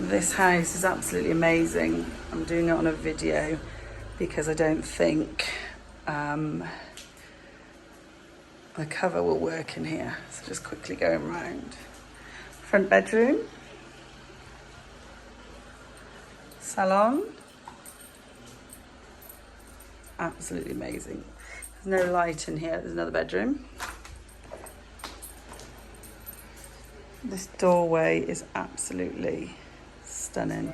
This house is absolutely amazing. I'm doing it on a video because I don't think the cover will work in here. So just quickly going round. Front bedroom. Salon. Absolutely amazing. There's no light in here. There's another bedroom. This doorway is absolutely stunning.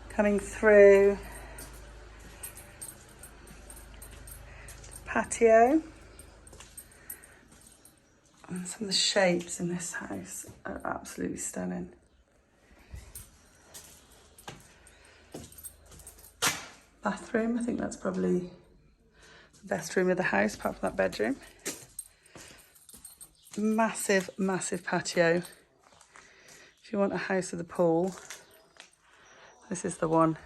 Coming through, patio, and some of the shapes in this house are absolutely stunning. Bathroom, I think that's probably the best room of the house apart from that bedroom. Massive, massive patio. If you want a house with a pool, this is the one.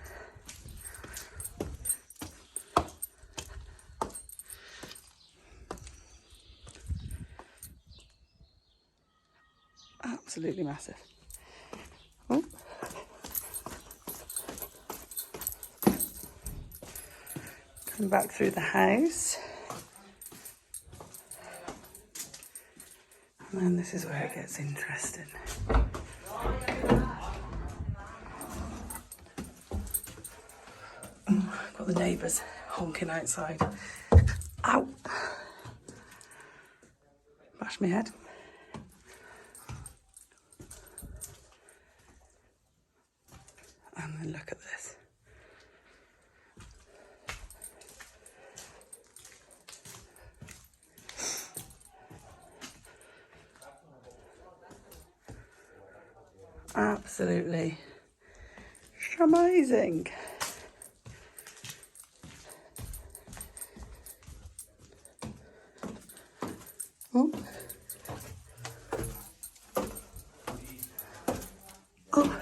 Absolutely massive. Oh. Come back through the house. And then this is where it gets interesting. Got the neighbours honking outside. Ow! Bashed my head. And then look at this. Absolutely amazing. Oh. Oh.